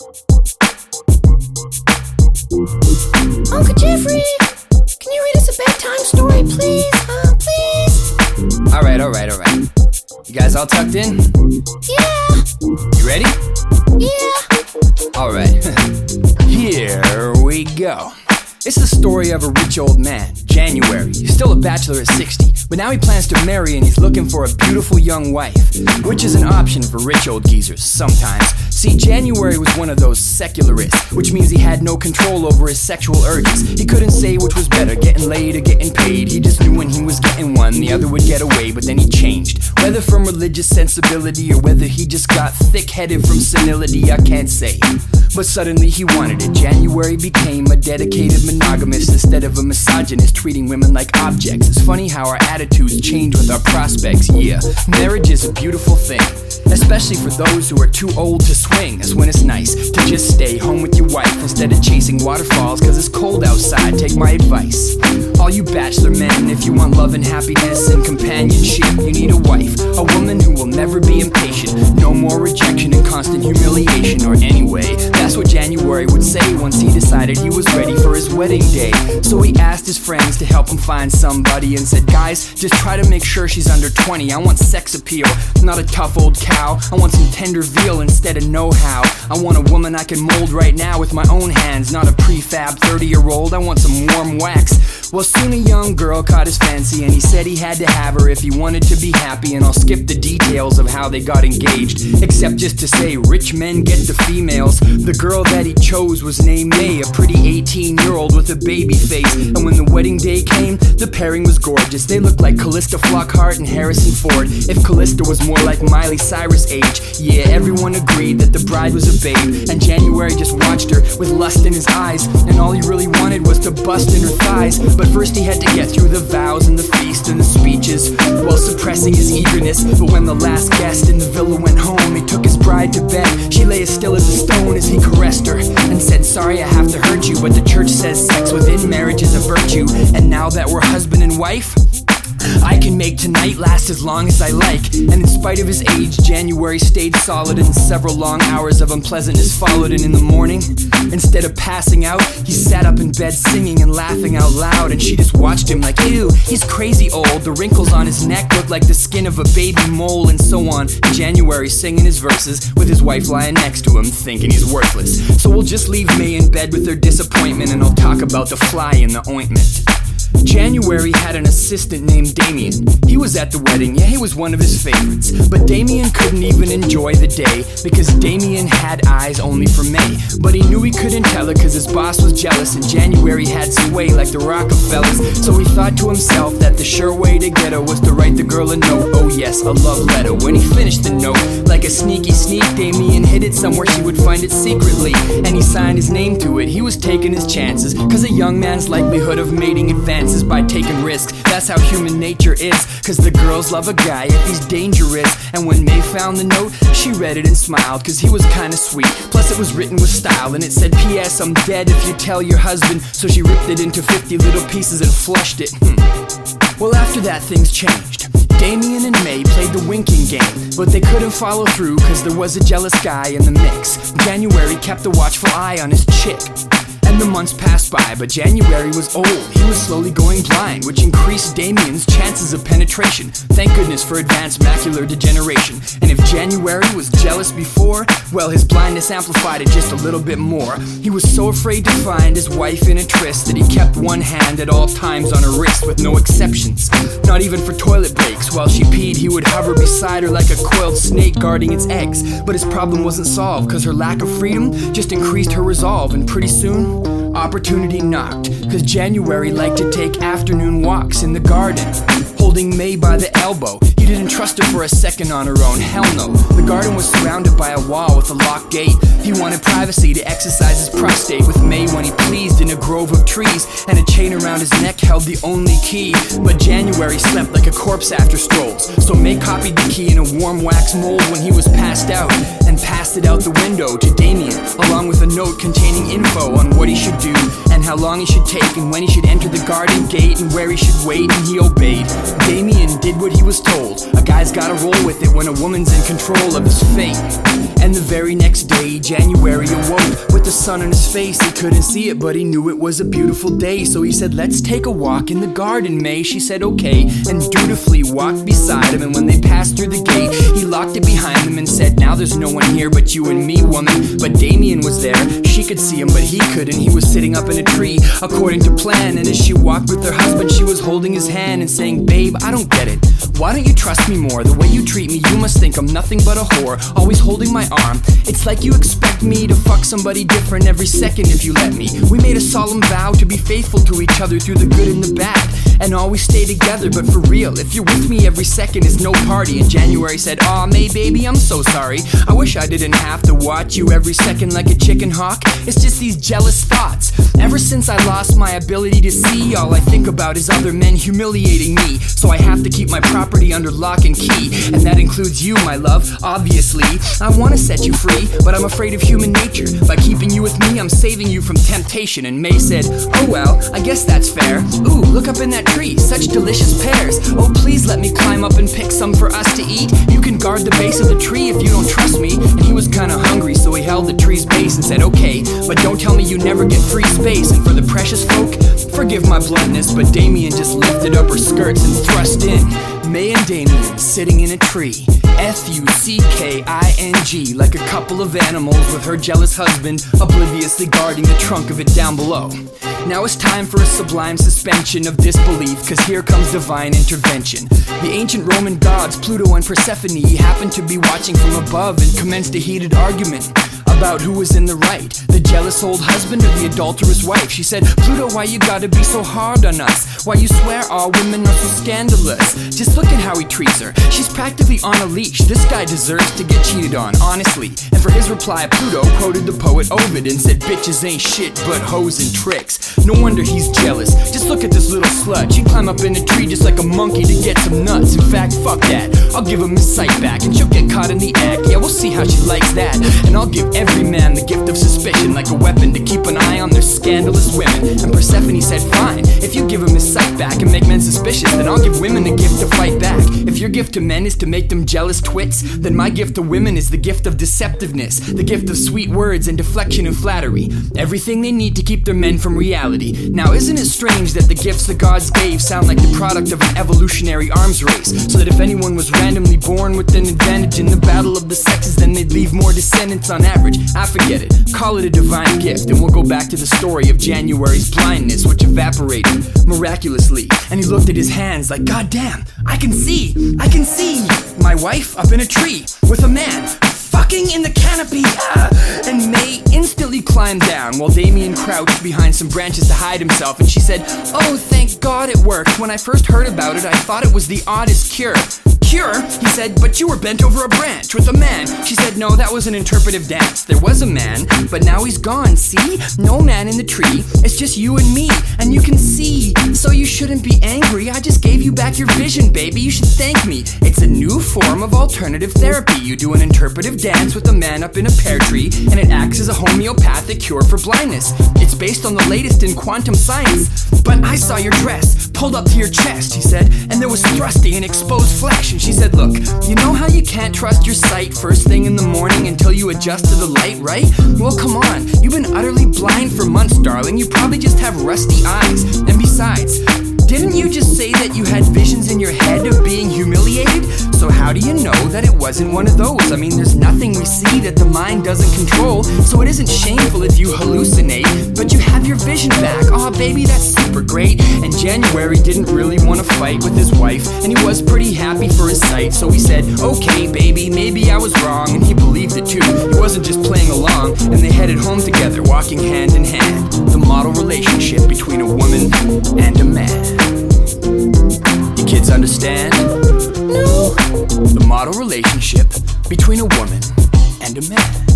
Uncle Jeffrey, can you read us a bedtime story, please? Please? Alright. You guys all tucked in? Yeah. You ready? Yeah. Alright. Here we go. It's the story of a rich old man, January. He's still a bachelor at 60, but now he plans to marry and he's looking for a beautiful young wife, which is an option for rich old geezers sometimes. See, January was one of those secularists, which means he had no control over his sexual urges. He couldn't say which was better, getting laid or getting paid. He just knew when he was getting one, the other would get away, but then he changed. Whether from religious sensibility or whether he just got thick-headed from senility, I can't say. But suddenly he wanted it. January became a dedicated monogamist instead of a misogynist, treating women like objects. It's funny how our attitudes change with our prospects, yeah. Marriage is a beautiful thing, especially for those who are too old to swing. That's when it's nice to just stay home with your wife instead of chasing waterfalls cause it's cold outside. Take my advice. All you bachelor men, if you want love and happiness and companionship, you need a wife, a woman who will never be impatient. No more rejection and constant humiliation. Or anyway, that's what January would say once he decided he was ready for his wedding day. So he asked his friends to help him find somebody and said, guys, just try to make sure she's under 20. I want sex appeal, not a tough old cow. I want some tender veal instead of know-how. I want a woman I can mold right now with my own hands, not a prefab 30-year-old. I want some warm wax. Well, soon a young girl caught his fancy and he said he had to have her if he wanted to be happy. And I'll skip the details of how they got engaged, except just to say rich men get the females. The girl that he chose was named May, a pretty 18-year-old with a baby face. And when the wedding day came, the pairing was gorgeous. They looked like Callista Flockhart and Harrison Ford, if Callista was more like Miley Cyrus' age. Yeah, everyone agreed that the bride was a babe, and January just watched her with lust in his eyes, and all he really wanted was to bust in her thighs. But first he had to get through the vows and the feast and the speeches, while suppressing his eagerness. But when the last guest in the villa went home, he took his bride to bed. She lay as still as a stone as he caressed her and said, sorry I have to hurt you, but the church says sex within marriage is a virtue. And now that we're husband and wife, I can make tonight last as long as I like. And in spite of his age, January stayed solid, and several long hours of unpleasantness followed. And in the morning, instead of passing out, he sat up in bed singing and laughing out loud. And she just watched him like, ew, he's crazy old. The wrinkles on his neck looked like the skin of a baby mole, and so on. And January singing his verses with his wife lying next to him, thinking he's worthless. So we'll just leave May in bed with her disappointment, and I'll talk about the fly in the ointment. January had an assistant named Damien. He was at the wedding, yeah, he was one of his favorites. But Damien couldn't even enjoy the day because Damien had eyes only for May. But he knew he couldn't tell her cause his boss was jealous, and January had sway like the Rockefellers. So he thought to himself that the sure way to get her was to write the girl a note. Oh yes, a love letter. When he finished the note, like a sneaky sneak, Damien hid it somewhere she would find it secretly, and he signed his name to it. He was taking his chances, cause a young man's likelihood of mating advances by taking risks. That's how human nature is, cause the girls love a guy if he's dangerous. And when May found the note, she read it and smiled, cause he was kinda sweet. Plus it was written with style, and it said, P.S. I'm dead if you tell your husband. So she ripped it into 50 little pieces and flushed it. Well, after that, things changed. Damien and May played the winking game, but they couldn't follow through cause there was a jealous guy in the mix. January kept a watchful eye on his chick. And the months passed by, but January was old. He was slowly going blind, which increased Damien's chances of penetration. Thank goodness for advanced macular degeneration. And if January was jealous before, well, his blindness amplified it just a little bit more. He was so afraid to find his wife in a tryst that he kept one hand at all times on her wrist with no exceptions. Not even for toilet breaks. While she peed, he would hover beside her like a coiled snake guarding its eggs. But his problem wasn't solved, cause her lack of freedom just increased her resolve. And pretty soon, opportunity knocked, cause January liked to take afternoon walks in the garden, holding May by the elbow. He didn't trust her for a second on her own, hell no. The garden was surrounded by a wall with a locked gate. He wanted privacy to exercise his prostate with May when he pleased in a grove of trees, and a chain around his neck held the only key. But January slept like a corpse after strolls, so May copied the key in a warm wax mold when he was passed out, and passed it out the window to Damien, along with a note containing info on what he should do, and how long he should take, and when he should enter the garden gate, and where he should wait, and he obeyed. Damien did what he was told, A guy's gotta roll with it when a woman's in control of his fate. And the very next day, January awoke with the sun on his face. He couldn't see it, but he knew it was a beautiful day. So he said, let's take a walk in the garden, May. She said, okay, and dutifully walked beside him. And when they passed through the gate, he locked it behind him and said, now there's no one here but you and me, woman. But Damien was there. She could see him, but he couldn't. He was sitting up in a tree, according to plan. And as she walked with her husband, she was holding his hand and saying, babe, I don't get it. Why don't you trust me more? The way you treat me, you must think I'm nothing but a whore, always holding my arm. It's like you expect me to fuck somebody different every second if you let me. We made a solemn vow to be faithful to each other through the good and the bad, and always stay together. But for real, if you're with me every second is no party. And January said, aw, May, baby, I'm so sorry. I wish I didn't have to watch you every second like a chicken hawk. It's just these jealous thoughts. Ever since I lost my ability to see, all I think about is other men humiliating me. So I have to keep my property under lock and key, and that includes you, my love, obviously. I want to set you free, but I'm afraid of human nature. By keeping you with me, I'm saving you from temptation. And May said, oh well, I guess that's fair. Ooh, look up in that tree, such delicious pears. Oh, please let me climb up and pick some for us to eat. You can guard the base of the tree if you don't trust me. And he was kinda hungry, so he held the tree's base and said, okay, but don't tell me you never get free space. And for the precious folk, forgive my bluntness, but Damien just lifted up her skirts and thrust in. May and Damien sitting in a tree, F-U-C-K-I-N-G, like a couple of animals with her jealous husband obliviously guarding the trunk of it down below. Now it's time for a sublime suspension of disbelief, cause here comes divine intervention. The ancient Roman gods, Pluto and Persephone, happened to be watching from above and commenced a heated argument about who was in the right, the jealous old husband or the adulterous wife. She said, Pluto, why you gotta be so hard on us? Why you swear all women are so scandalous? Just look at how he treats her. She's practically on a leash. This guy deserves to get cheated on, honestly. And for his reply, Pluto quoted the poet Ovid and said, bitches ain't shit but hoes and tricks. No wonder he's jealous. Just look at this little slut. She'd climb up in a tree just like a monkey to get some nuts. In fact, fuck that. I'll give him his sight back and she'll get caught in the act. Yeah, we'll see how she likes that. And I'll give every man the gift of suspicion, like a weapon to keep an eye on their scandalous women. And Persephone said, fine, if you give him his sight back and make men suspicious, then I'll give women the gift to fight back. If your gift to men is to make them jealous twits, then my gift to women is the gift of deceptiveness, the gift of sweet words and deflection and flattery. Everything they need to keep their men from reality. Now isn't it strange that the gifts the gods gave sound like the product of an evolutionary arms race, so that if anyone was randomly born with an advantage in the battle of the sexes, then they'd leave more descendants on average? I forget it, call it a divine gift, and we'll go back to the story of January's blindness, which evaporated miraculously. And he looked at his hands like, God damn, I can see my wife up in a tree with a man fucking in the canopy. And May instantly climbed down while Damien crouched behind some branches to hide himself. And she said, oh, thank God it worked. When I first heard about it, I thought it was the oddest cure. Cure? He said, but you were bent over a branch with a man. She said, no, that was an interpretive dance. There was a man, but now he's gone, see? No man in the tree, it's just you and me, and you can see. So you shouldn't be angry, I just gave you back your vision, baby, you should thank me. It's a new form of alternative therapy. You do an interpretive dance with a man up in a pear tree, and it acts as a homeopathic cure for blindness. It's based on the latest in quantum science. But I saw your dress, pulled up to your chest, he said, and there was thrusting and exposed flesh. And she said, look, you know how you can't trust your sight first thing in the morning until you adjust to the light, right? Well, come on, you've been utterly blind for months, darling. You probably just have rusty eyes. And besides, didn't you just say that you had visions in your head of being humiliated? So how do you know that it wasn't one of those? I mean, there's nothing we see that the mind doesn't control, so it isn't shameful if you hallucinate, but you have your vision back. Aw, baby, that's super great. And January didn't really want to fight with his wife, and he was pretty happy for his sight, so he said, okay, baby, maybe I was wrong, and he believed it too. He wasn't just playing along, and they headed home together, walking hand in hand. The model relationship between a woman and a man. You kids understand? No. The model relationship between a woman and a man.